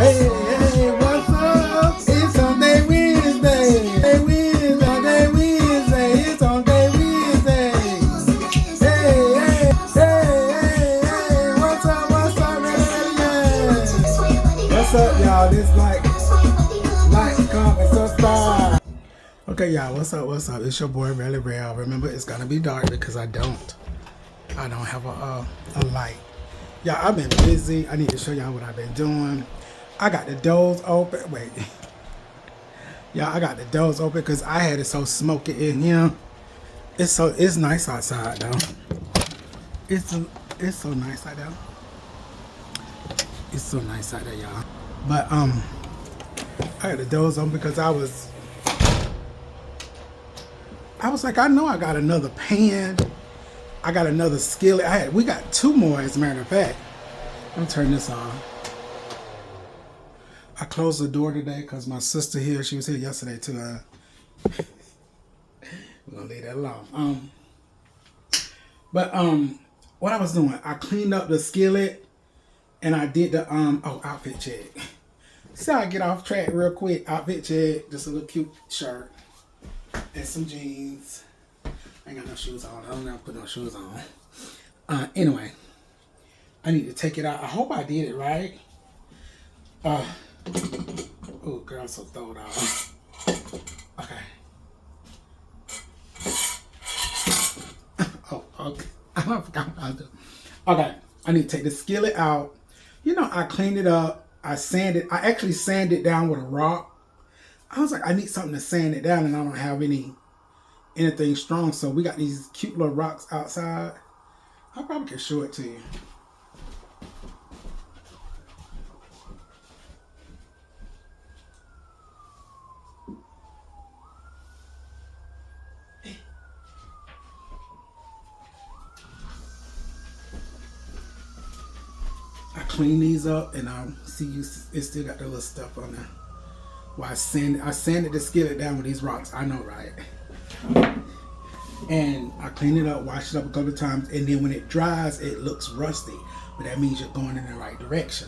Hey, hey, what's up? It's on day Wednesday. Hey, Wednesday, Wednesday. It's on day Wednesday. Hey, hey, hey, hey, what's up, ready? What's up, y'all? This like, comment, subscribe. Okay, y'all, what's up? It's your boy, Really Real. Remember, it's gonna be dark because I don't have a light. Y'all, I've been busy. I need to show y'all what I've been doing. I got the doors open. Wait. Y'all, I got the doors open because I had it so smoky in here. It's nice outside though. It's so nice out there. It's so nice out there, y'all. But I got the doors open because I was like, I know I got another pan. I got another skillet. We got two more, as a matter of fact. Let me turn this on. I closed the door today because my sister here, she was here yesterday too. We're gonna leave that alone. But what I was doing, I cleaned up the skillet and I did the outfit check. So I get off track real quick. Outfit check, just a little cute shirt and some jeans. I ain't got no shoes on. I don't know how to put no shoes on. Anyway, I need to take it out. I hope I did it right. Oh, girl, I'm so throwed off. Okay. Oh, okay. I forgot what I was doing. Okay, I need to take the skillet out. You know, I cleaned it up. I actually sanded it down with a rock. I was like, I need something to sand it down, and I don't have anything strong. So we got these cute little rocks outside. I probably can show it to you. I clean these up, and see it still got the little stuff on there. Well, I sanded the skillet down with these rocks. I know, right? And I clean it up, wash it up a couple of times, and then when it dries, it looks rusty. But that means you're going in the right direction.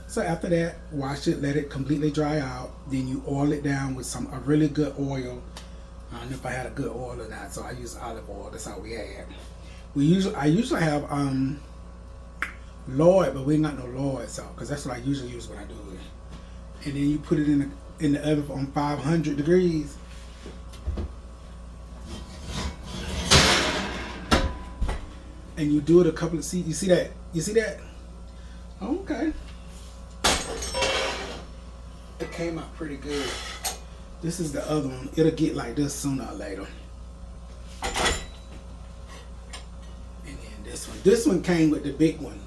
So after that, wash it, let it completely dry out. Then you oil it down with a really good oil. I don't know if I had a good oil or not, so I use olive oil. That's all we had. I usually have Lloyd, but we ain't got no Lloyd, so because that's what I usually use when I do it. And then you put it in the oven on 500 degrees. And you do it a couple of you see that? You see that? Okay. It came out pretty good. This is the other one. It'll get like this sooner or later. And then this one. This one came with the big one.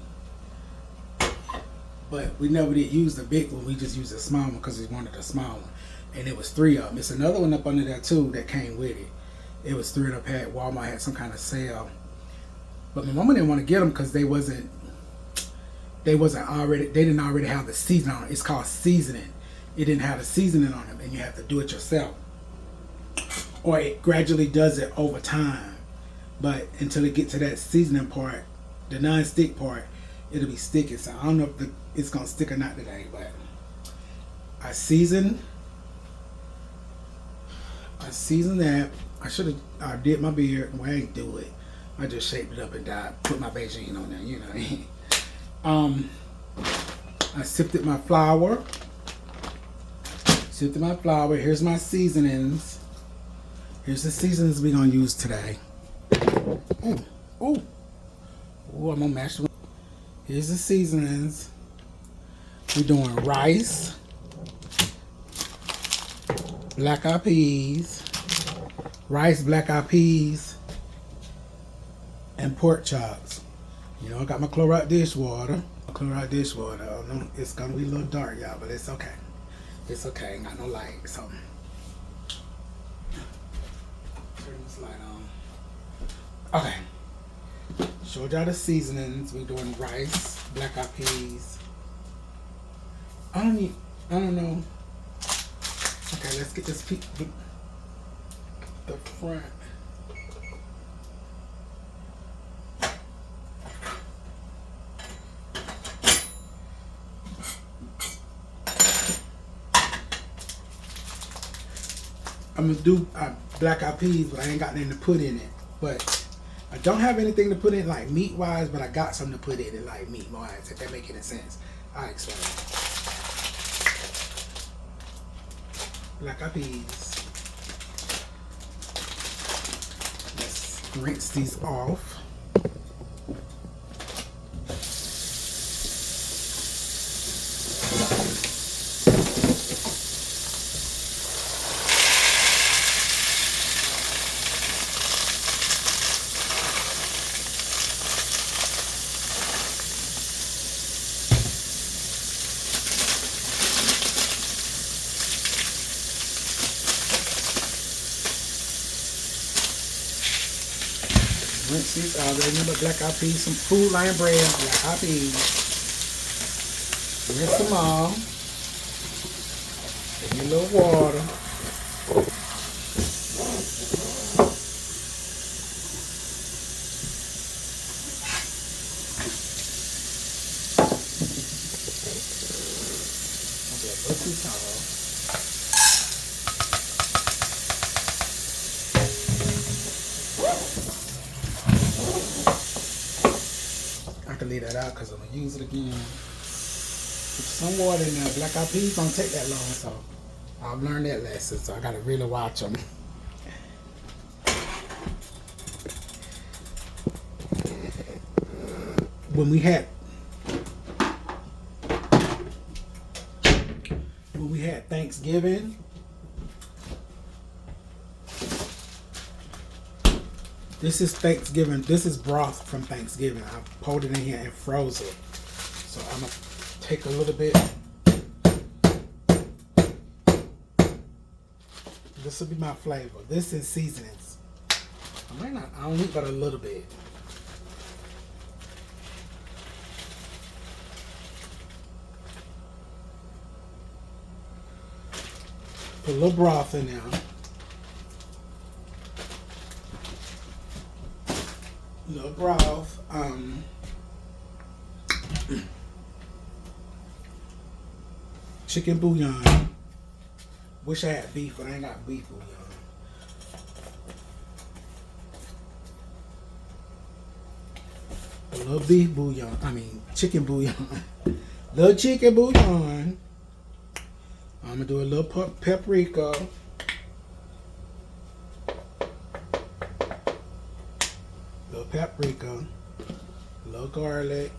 But we never did use the big one. We just used the small one because we wanted the small one. And it was 3 of them. It's another one up under there too that came with it. It was 3 in a pack. Walmart had some kind of sale. But my mama didn't want to get them because they didn't already have the seasoning on it. It's called seasoning. It didn't have the seasoning on them, and you have to do it yourself. Or it gradually does it over time. But until it gets to that seasoning part, the non-stick part, it'll be sticky. So I don't know if it's gonna stick or not today, but I seasoned that. I did my beard. Well, I ain't do it. I just shaped it up and put my Beijing on there, you know. I sifted my flour. Here's my seasonings. Here's the seasonings we're gonna use today. Ooh, I'm gonna mash them. Here's the seasonings. We're doing rice, black eyed peas, and pork chops. You know, I got my Clorox dishwater. It's gonna be a little dark, y'all, but it's okay. It's okay. Ain't got no light, so turn this light on. Okay. Showed y'all the seasonings. We're doing rice, black eyed peas. I don't know. Okay, let's get this the front. I'm gonna do black eyed peas, but I ain't got nothing to put in it. But I don't have anything to put in like meat wise, but I got something to put in it like meat wise. If that make any sense, I'll explain. Black eyed peas. Let's rinse these off. Rinse these out. Remember black eyed peas, some Food Lion bread, black eyed peas. Rinse them all. Give me a little water. Okay, put too tall. I can leave that out because I'm going to use it again. Put some water in there. Black eyed peas don't take that long, so I've learned that lesson, so I got to really watch them. When we had Thanksgiving, this is Thanksgiving. This is broth from Thanksgiving. I pulled it in here and froze it. So I'm going to take a little bit. This will be my flavor. This is seasonings. I don't need but a little bit. Put a little broth in there. Little broth. Chicken bouillon. Wish I had beef, but I ain't got beef bouillon. A little beef bouillon. Chicken bouillon. Little chicken bouillon. I'm gonna do a little paprika. Little paprika. A little garlic.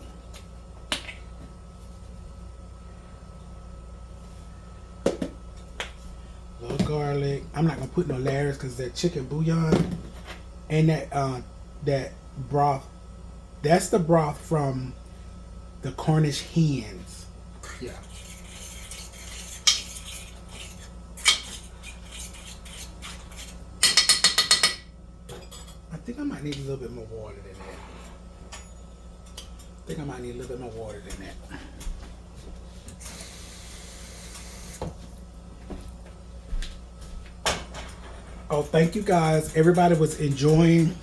Little garlic. I'm not gonna put no layers because that chicken bouillon and that broth. That's the broth from the Cornish hens. Yeah. I think I might need a little bit more water than that. Oh, thank you guys. Everybody was enjoying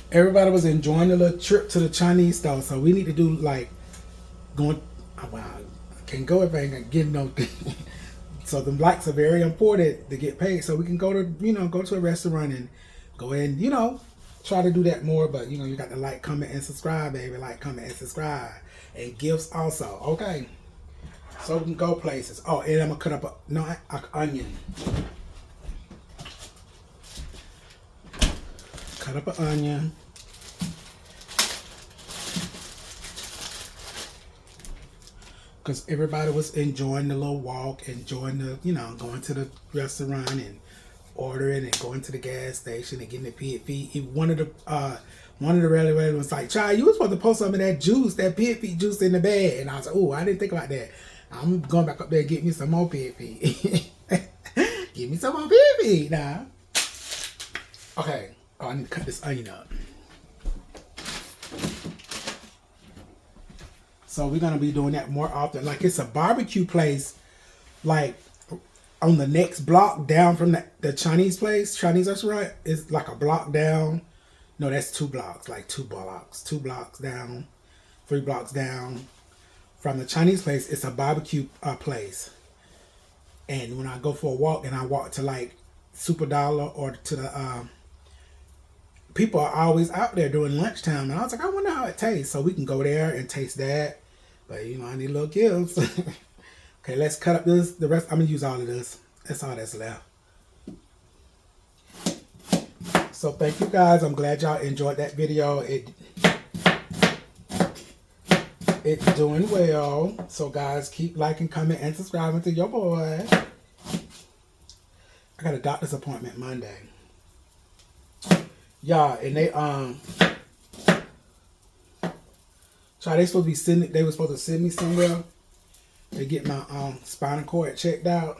the little trip to the Chinese store. So we need to do like going. Wow, I can't go if I ain't getting no. So the likes are very important to get paid. So we can go to a restaurant and go in, try to do that more. But you got to like, comment, and subscribe, baby. Like, comment, and subscribe, and gifts also. Okay. So we can go places. Oh, and I'm gonna cut up an onion. Cut up an onion. Because everybody was enjoying the little walk, enjoying the, going to the restaurant and ordering and going to the gas station and getting the pig feet. One of the rally was like, "Child, you was supposed to post some of that juice, that pig feet juice in the bag." And I was like, "Oh, I didn't think about that. I'm going back up there and get me some more pig feet." Give me some more pig feet now. Okay. Oh, I need to cut this onion up. So we're going to be doing that more often. Like, it's a barbecue place, like, on the next block down from the Chinese restaurant. It's like a block down. No, that's 2 blocks. Like 2 blocks. 2 blocks down. 3 blocks down. From the Chinese place, it's a barbecue place. And when I go for a walk and I walk to, like, Super Dollar or to the people are always out there during lunchtime. And I was like, I wonder how it tastes. So we can go there and taste that. But you know, I need little gifts. Okay, let's cut up this. The rest, I'm gonna use all of this. That's all that's left. So thank you guys. I'm glad y'all enjoyed that video. It's doing well. So guys, keep liking, comment, and subscribing to your boy. I got a doctor's appointment Monday. Yeah, and they so they supposed to be sending. They were supposed to send me somewhere to get my spinal cord checked out.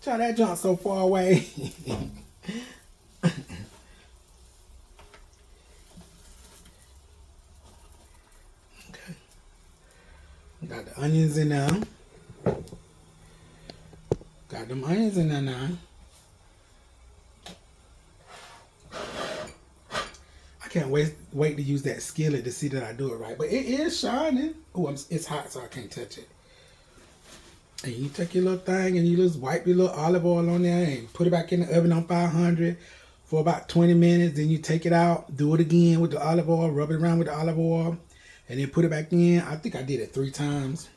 Child, that junk so far away. Okay, got the onions in there. Got them onions in there now. I can't wait to use that skillet to see that I do it right. But it is shining. Oh, it's hot, so I can't touch it. And you take your little thing and you just wipe your little olive oil on there and put it back in the oven on 500 for about 20 minutes. Then you take it out, do it again with the olive oil, rub it around with the olive oil, and then put it back in. I think I did it 3 times.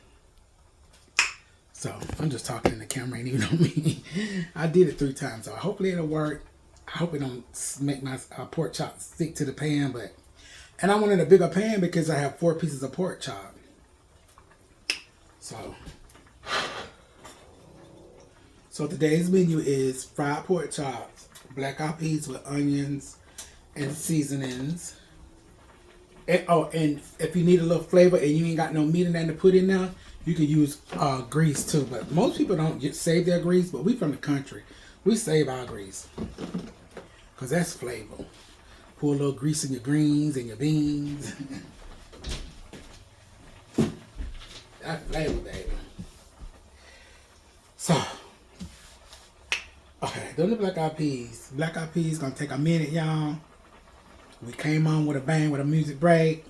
So I'm just talking in the camera, ain't even on me. I did it 3 times, so hopefully it'll work. I hope it don't make my pork chop stick to the pan, and I wanted a bigger pan because I have 4 pieces of pork chop. So today's menu is fried pork chops, black eyed peas with onions and seasonings. And if you need a little flavor and you ain't got no meat in there to put in there, you can use grease too. But most people don't save their grease, but we from the country. We save our grease. Because that's flavor. Pour a little grease in your greens and your beans. That's flavor, baby. So, okay, doing the black eyed peas. Black eyed peas gonna take a minute, y'all. We came on with a bang with a music break.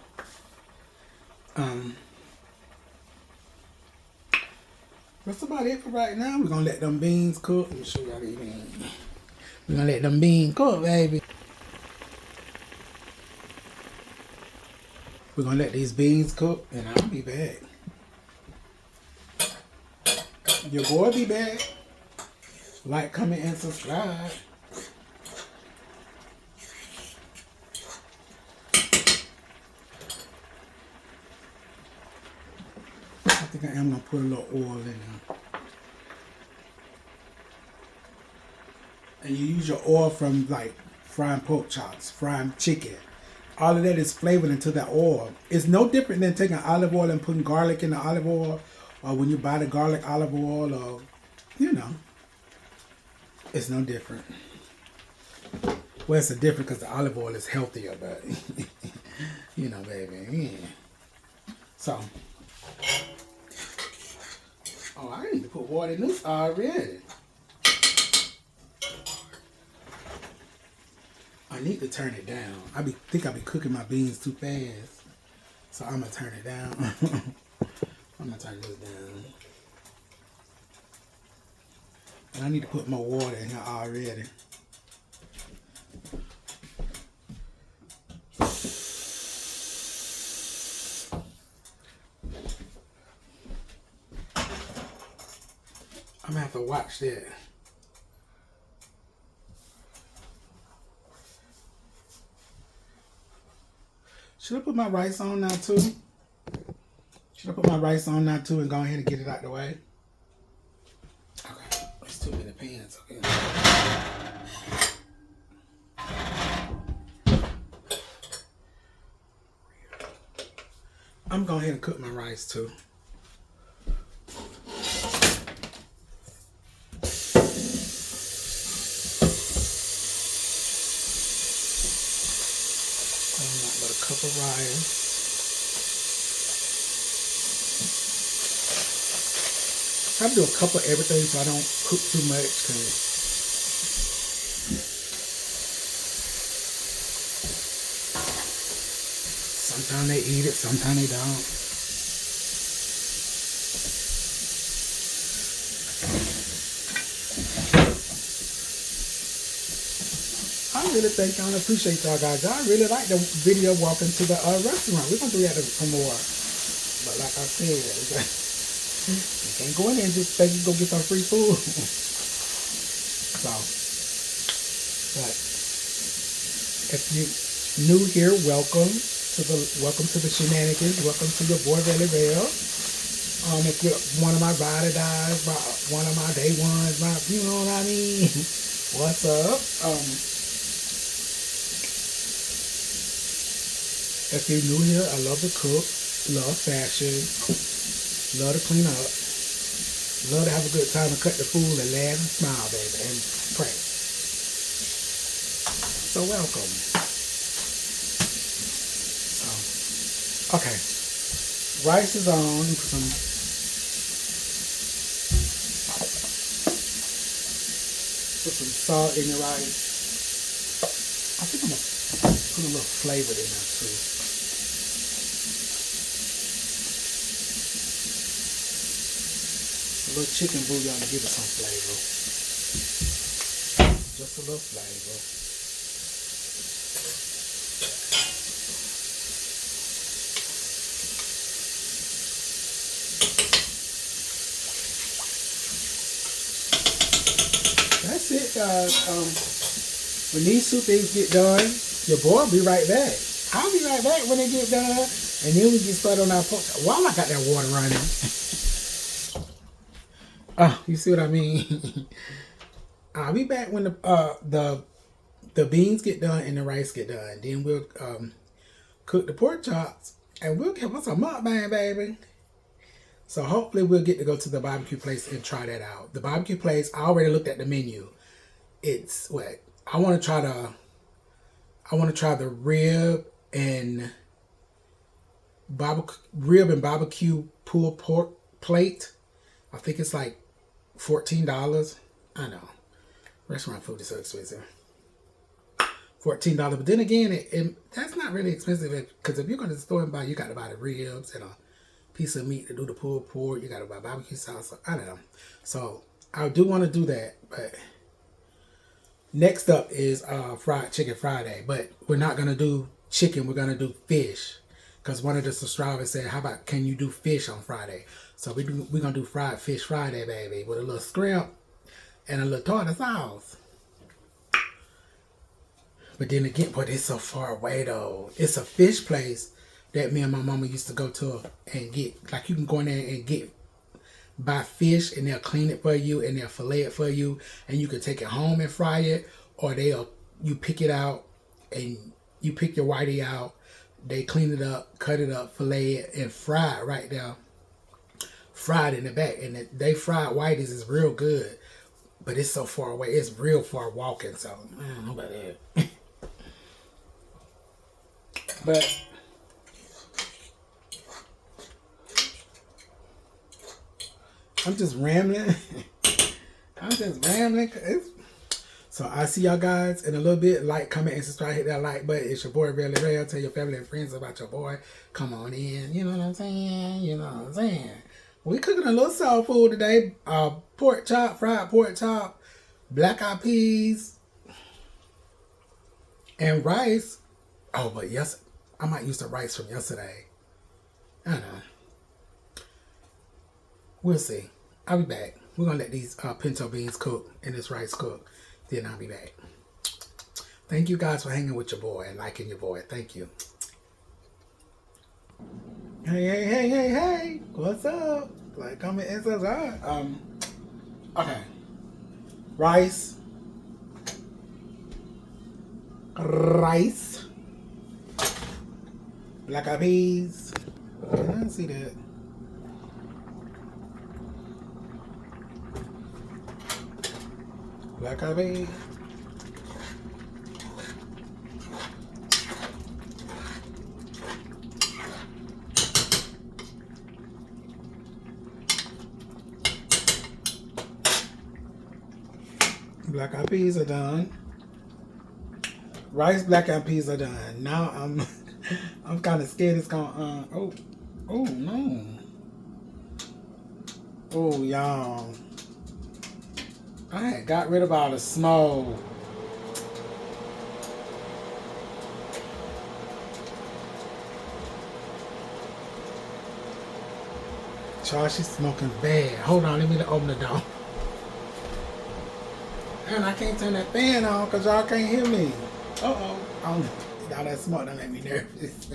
That's about it for right now. We're gonna let them beans cook. Let me show y'all these beans. We're gonna let them beans cook, baby. We're gonna let these beans cook, and I'll be back. Your boy be back. Like, comment, and subscribe. I think I am gonna put a little oil in there. And you use your oil from like frying pork chops, frying chicken. All of that is flavored into that oil. It's no different than taking olive oil and putting garlic in the olive oil, or when you buy the garlic olive oil, or you know, it's no different. Well, it's a different because the olive oil is healthier, but you know, baby, yeah. So, oh, I need to put water in this already. I need to turn it down. I think I be cooking my beans too fast. So I'm gonna turn it down. I'm gonna turn this down. And I need to put more water in here already. I'm gonna have to watch that. Should I put my rice on now too? Should I put my rice on now too and go ahead and get it out the way? Okay, there's too many pans. Okay. I'm going ahead and cook my rice too. Cup of rice. I do a cup of everything so I don't cook too much, because sometimes they eat it, sometimes they don't. I really thank y'all and appreciate y'all guys. I really like the video walking to the restaurant. We're gonna do that some more. But like I said, you can't go in there and just think you go get some free food. So, but if you new here, welcome to the shenanigans. Welcome to your boy Belly Bell. If you're one of my ride or dies, one of my day ones, you know what I mean? What's up? If you're new here, I love to cook, love fashion, love to clean up, love to have a good time and cut the food and laugh and smile, baby, and pray. So welcome. So, okay. Rice is on. Put some salt in your rice. I think I'm gonna put a little flavor in there too. A little chicken bouillon to give it some flavor. Just a little flavor. That's it, guys. When these two things get done, your boy will be right back. I'll be right back when they get done, and then we get started on our pork. While I got that water running. Oh, you see what I mean? I'll be back when the beans get done and the rice get done. Then we'll cook the pork chops, and we'll give us a mukbang, baby. So hopefully we'll get to go to the barbecue place and try that out. The barbecue place, I already looked at the menu. It's what I want to try the rib and barbecue pulled pork plate. I think it's like $14. I know restaurant food is so expensive. $14, but then again, that's not really expensive because if you're going to the store and buy, you got to buy the ribs and a piece of meat to do the pulled pork. You got to buy barbecue sauce. I don't know. So I do want to do that, but next up is fried chicken Friday. But we're not going to do chicken. We're going to do fish because one of the subscribers said, "How about can you do fish on Friday?" So we're going to do fried fish Friday, baby, with a little scrimp and a little tartar sauce. But then again, but it's so far away though. It's a fish place that me and my mama used to go to and get, like you can go in there and buy fish and they'll clean it for you and they'll fillet it for you and you can take it home and fry it, or you pick it out and you pick your whitey out, they clean it up, cut it up, fillet it, and fry it right there. Fried in the back, and they fried whiteys is real good, but it's so far away. It's real far walking, so I don't know about that. But I'm just rambling. So I see y'all guys in a little bit. Like, comment, and subscribe. Hit that like button. It's your boy, Really Real. Tell your family and friends about your boy. Come on in. You know what I'm saying? We cooking a little soul food today. Pork chop, fried pork chop, black eyed peas, and rice. Oh, but yes, I might use the rice from yesterday. I don't know. We'll see. I'll be back. We're going to let these pinto beans cook and this rice cook. Then I'll be back. Thank you guys for hanging with your boy and liking your boy. Thank you. Hey. What's up? Like, comment, and subscribe. Okay. Rice. Black eyed peas. I didn't see that. Black eyed peas. Black eyed peas are done. Rice, black eyed peas are done. Now I'm kind of scared it's gonna oh no. Oh y'all. I had got rid of all the smoke. Child, she's smoking bad. Hold on, let me open the door. And I can't turn that fan on because y'all can't hear me. Uh-oh. Oh, y'all that smoke don't make me nervous.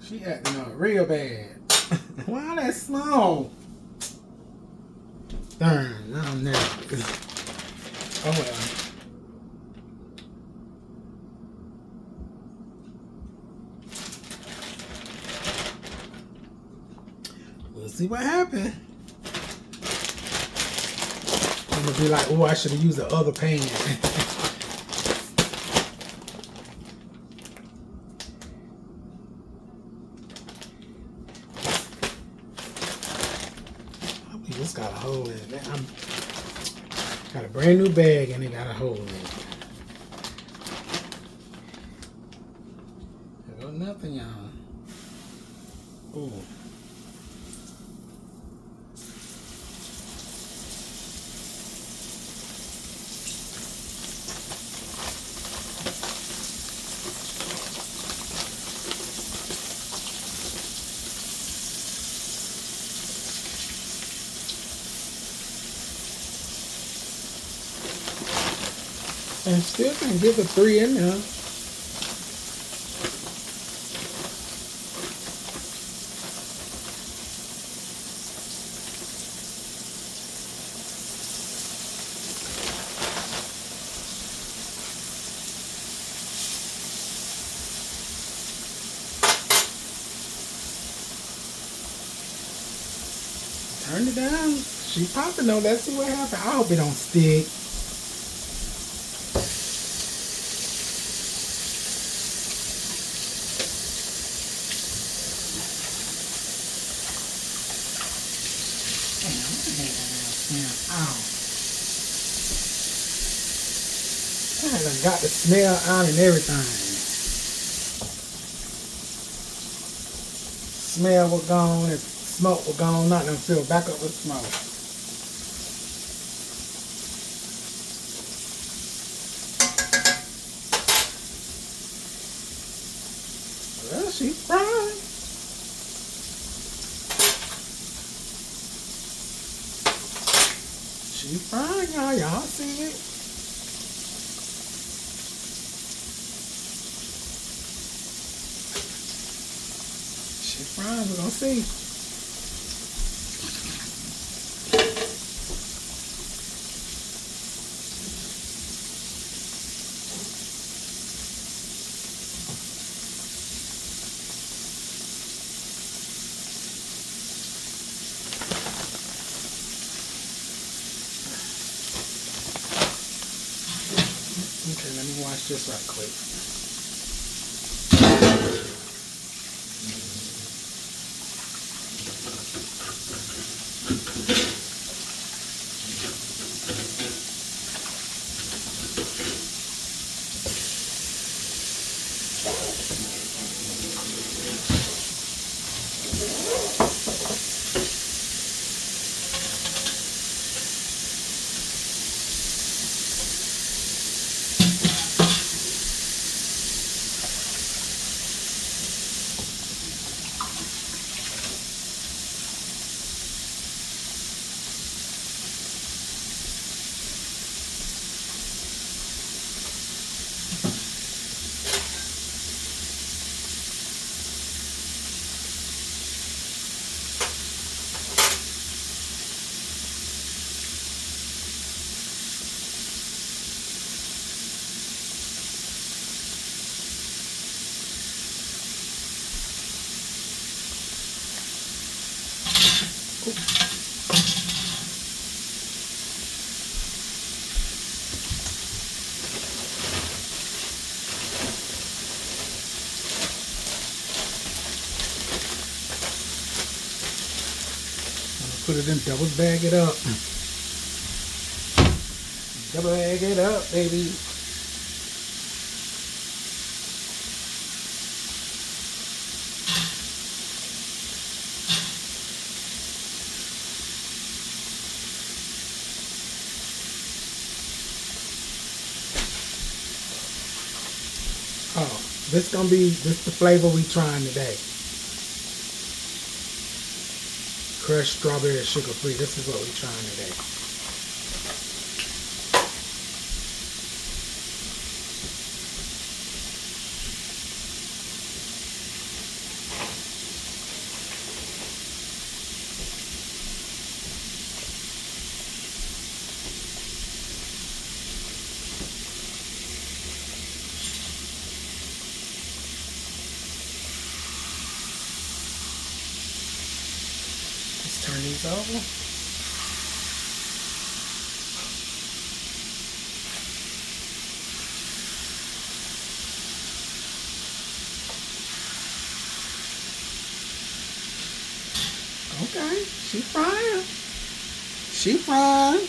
She acting up real bad. Why that small? Darn, I'm nervous. Oh well. We'll see what happens. I'm gonna be like, oh, I should have used the other pan. This got a hole in it. Got a brand new bag and it got a hole in it. There go nothing, y'all. Ooh. And still can give a 3 in there. Turn it down. She popping though. Let's see what happens. I hope it don't stick. I done got the smell out and everything. Smell was gone and smoke was gone. Not done filled back up with smoke. Well, she's frying. She's frying, y'all. Y'all see it? She's frying. We're gonna see. Okay, let me wash this right quick. Put it in, double bag it up. Double bag it up, baby. Oh, this the flavor we trying today. Crushed strawberry sugar free. This is what we trying today. Let's turn these over. Okay, she frying. She frying.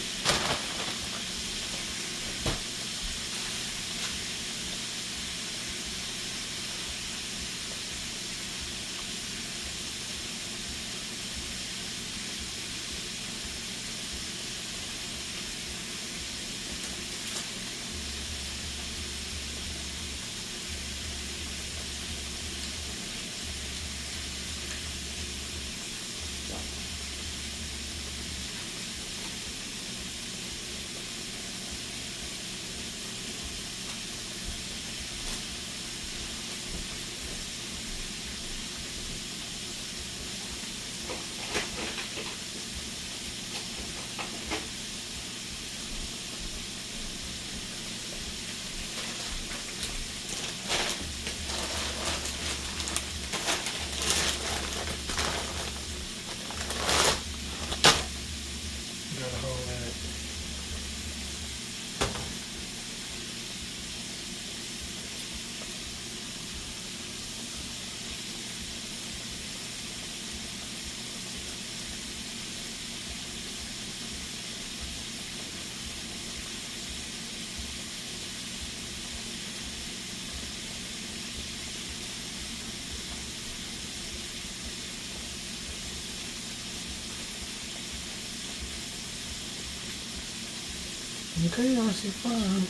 Okay, y'all, she fine.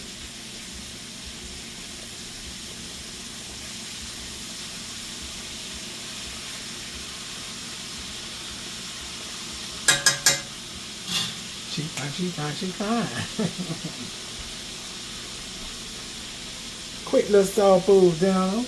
She fine, she fine, she fine. Quick little soul food down.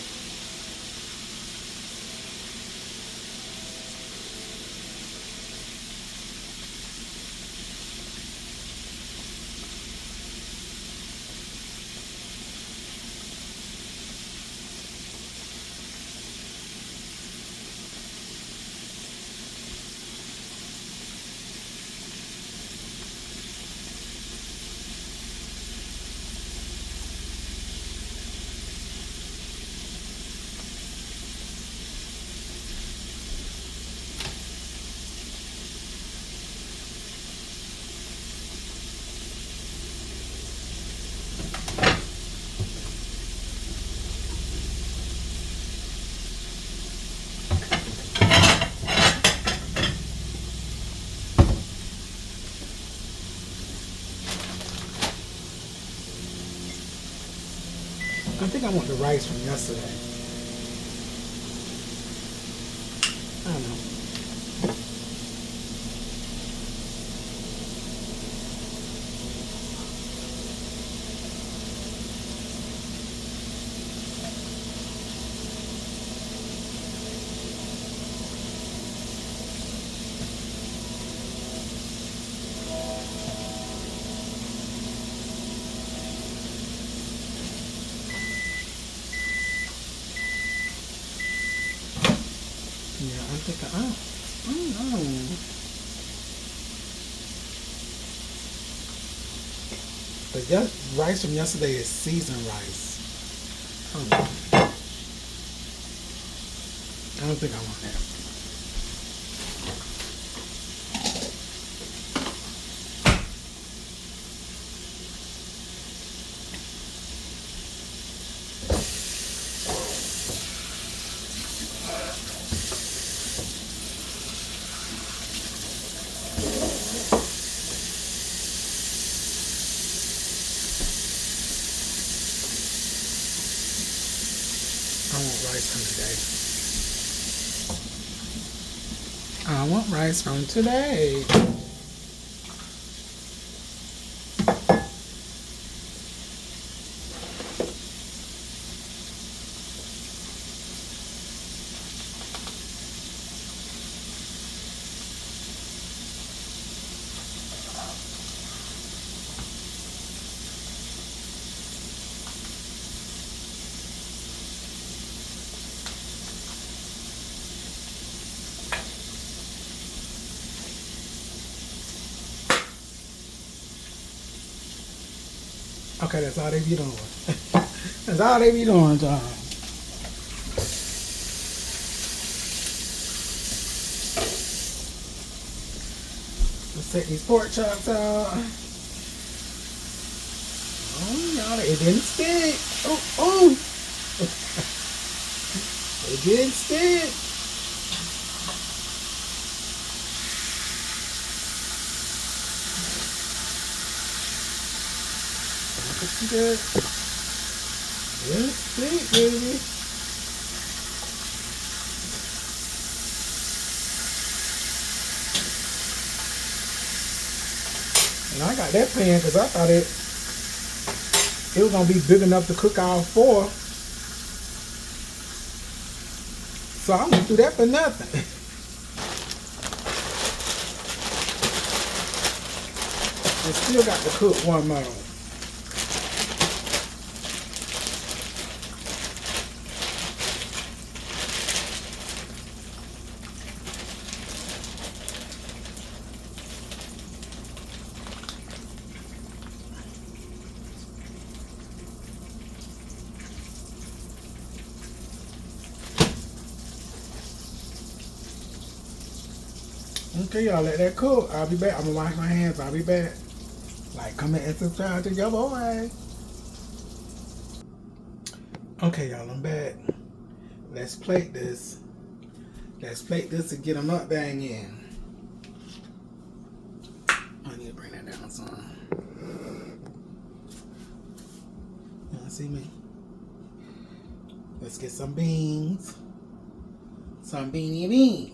I think I want the rice from yesterday. I don't know. Yeah, I think I don't know. The rice from yesterday is seasoned rice. I don't know. I don't think I want that. rice from today. I want rice from today. Okay, that's all they be doing. That's all they be doing, John. Let's take these pork chops out. Oh, y'all, it didn't stick. Oh. It didn't stick. Good. Didn't stick, baby. And I got that pan because I thought it was gonna be big enough to cook all four. So I went through that for nothing. I still got to cook one more. Okay, y'all, let that cook. I'll be back. I'm gonna wash my hands. I'll be back. Like, comment, and subscribe to your boy. Okay, y'all, I'm back. Let's plate this. Let's plate this and get a mukbang in. I need to bring that down some. Y'all see me? Let's get some beans. Some beans.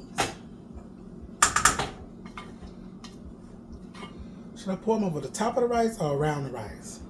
Should I pour them over the top of the rice or around the rice?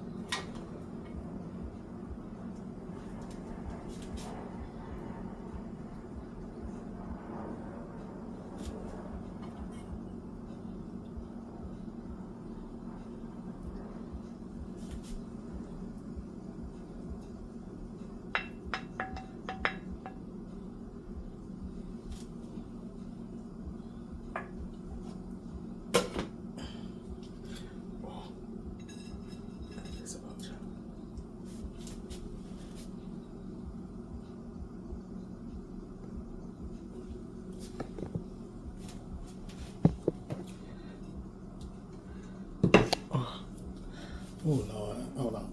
Oh Lord, hold on.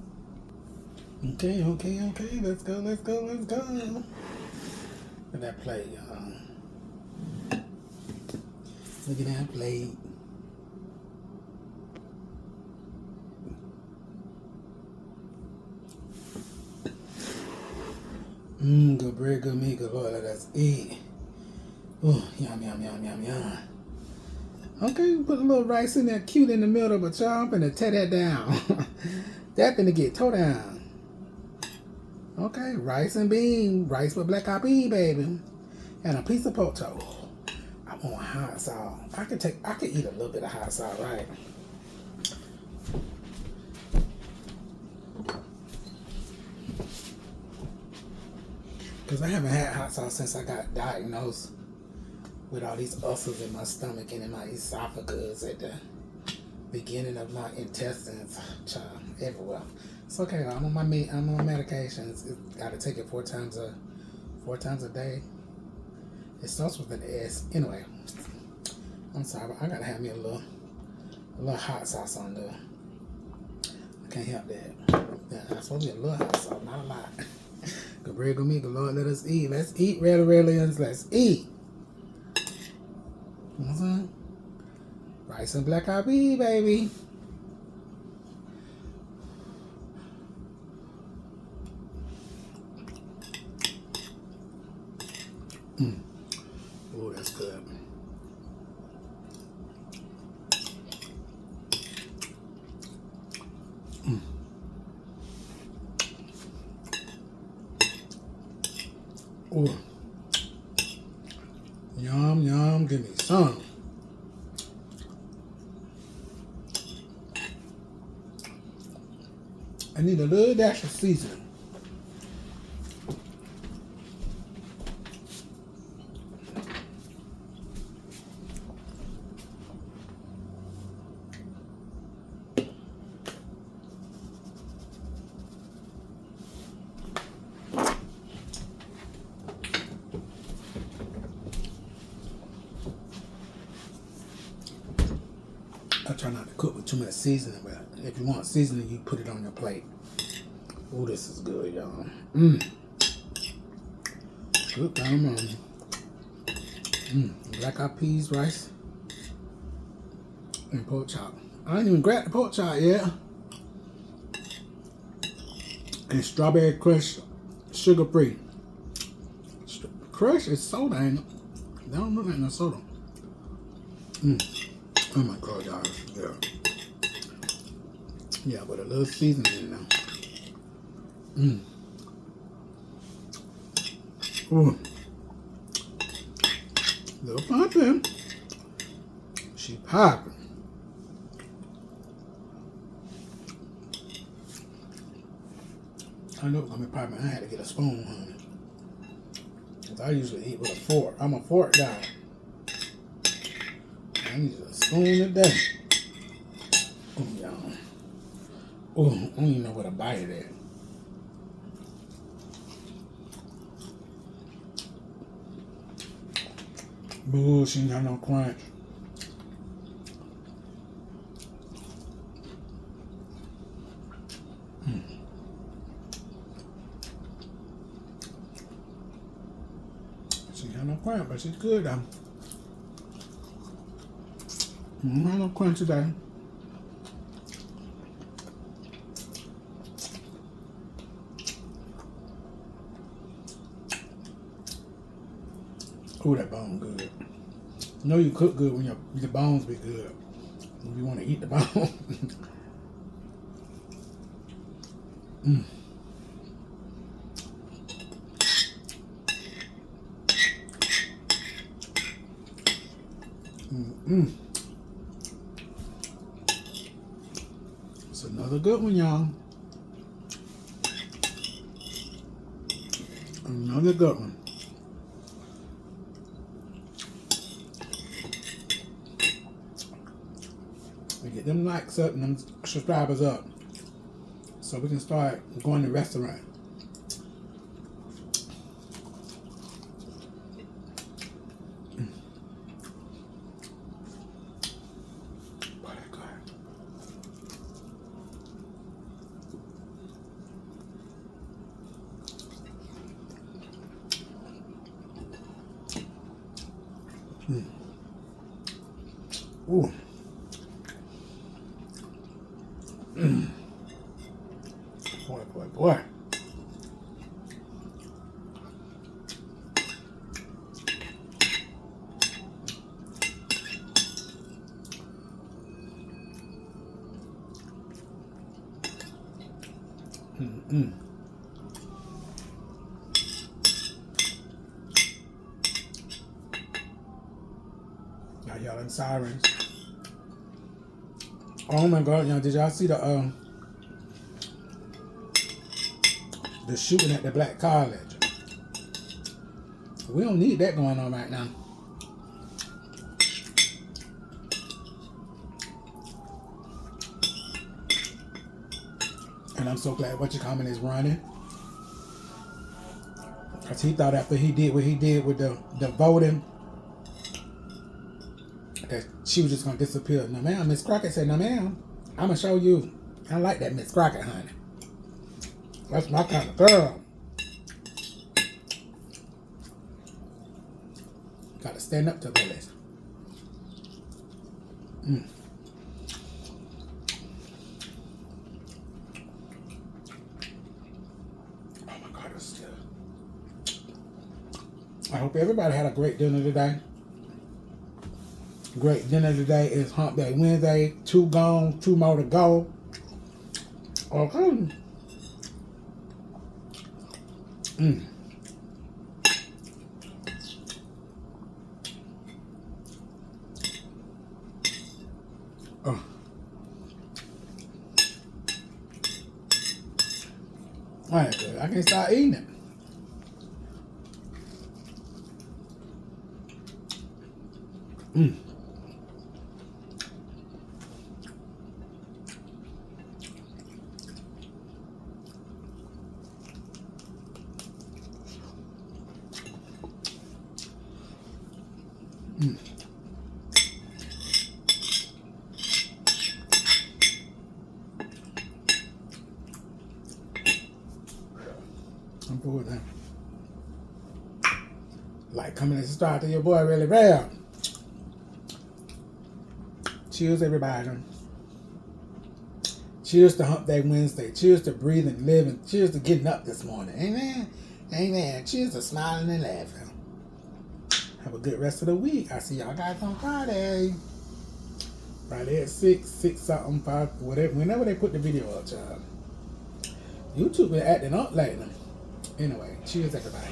Okay, let's go. Look at that plate, y'all. Look at that plate. Good bread, good meat, good Lord, let us eat. Oh, yum. Okay, put a little rice in there, cute in the middle, but y'all, I'm finna tear that down. That finna get tore down. Okay, rice and bean, rice with black eyed pea, baby, and a piece of pocho. I want hot sauce. I could eat a little bit of hot sauce, right? Because I haven't had hot sauce since I got diagnosed with all these ulcers in my stomach and in my esophagus at the beginning of my intestines, child, everywhere. It's okay. I'm on my medications. Got to take it four times a day. It starts with an S. Anyway, I'm sorry, but I gotta have me a little hot sauce on there. I can't help that. Yeah, it's supposed to be a little hot sauce, not a lot. Good bread, good meat, good Lord, let us eat. Let's eat, Redlands. Let's eat. You know what I'm saying? Rice and black eyed pea, baby. Ooh. Yum, yum, give me some. I need a little dash of seasoning. I try not to cook with too much seasoning, but if you want seasoning, you put it on your plate. Oh, this is good, y'all. Good damn. Black eyed peas, rice, and pork chop. I ain't even grabbed the pork chop yet. And strawberry crush, sugar free. Crush is soda, ain't it? That don't look like no soda. Oh my God, y'all. Yeah, with a little seasoning in there. Ooh. Little pumpkin. She popping. I know it's gonna be popping. I had to get a spoon, honey. Cause I usually eat with a fork. I'm a fork guy. I need a spoon today. Oh, y'all. Oh, I don't even know what a bite it is. Boo, she ain't got no crunch. She ain't got no crunch, but she's good though. Don't have no crunch today. Oh, that bone good. You know you cook good when your bones be good. When you want to eat the bone. It's another good one, y'all. Another good one. We get them likes up and them subscribers up so we can start going to restaurant. Ooh. Boy, boy, boy. Now y'all in sirens. Oh my God, y'all, did y'all see the shooting at the black college? We don't need that going on right now. And I'm so glad what you comment is running. Because he thought after he did what he did with the voting, that she was just going to disappear. No, ma'am. Miss Crockett said, no, ma'am. I'm going to show you. I like that Miss Crockett, honey. That's my kind of girl. Got to stand up to the list. Oh my God, it's good. I hope everybody had a great dinner today. Great dinner today is Hump Day Wednesday. 2 gone, 2 more to go. Okay. Alright, good. I can start eating it. Mm. Mm. I'm full with that. Like coming and subscribe to your boy really rare. Cheers, everybody. Cheers to Hump Day Wednesday. Cheers to breathing, living. Cheers to getting up this morning. Amen. Amen. Cheers to smiling and laughing. Have a good rest of the week. I see y'all guys on Friday. Friday at 6 something, 5, whatever. Whenever they put the video up, child. YouTube been acting up lately. Anyway, cheers, everybody.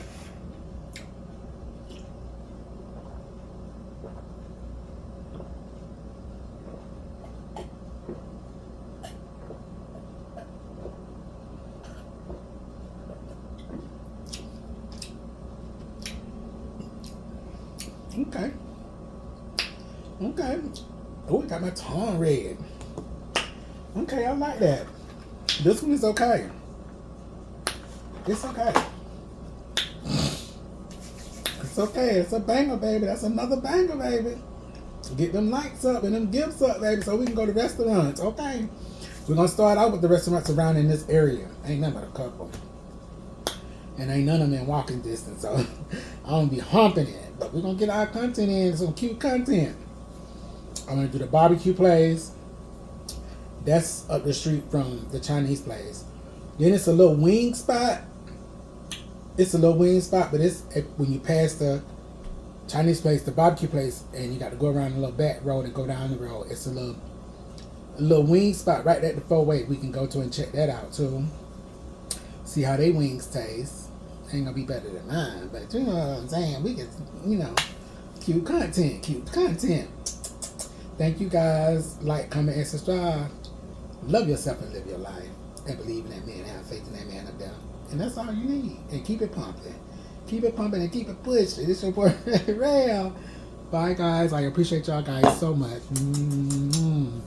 Okay. Okay. Oh, it got my tongue red. Okay, I like that. This one is okay. It's okay. It's okay. It's a banger, baby. That's another banger, baby. Get them likes up and them gifts up, baby, so we can go to restaurants. Okay. We're going to start out with the restaurants around in this area. Ain't nothing but a couple. And ain't none of them in walking distance, so I don't be humping it. But we're going to get our content in, some cute content. I'm going to do the barbecue place. That's up the street from the Chinese place. Then it's a little wing spot. It's a little wing spot, but it's when you pass the Chinese place, the barbecue place, and you got to go around a little back road and go down the road. It's a little wing spot right at the 4-way we can go to and check that out too. See how they wings taste. Ain't gonna be better than mine, but you know what I'm saying. We can, cute content, cute content. Thank you guys. Like, comment, and subscribe. Love yourself and live your life, and believe in that man. Have faith in that man up there, and that's all you need. And keep it pumping. Keep it pumping and keep it pushing. This your boy, Rail. Bye, guys. I appreciate y'all guys so much. Mm-hmm.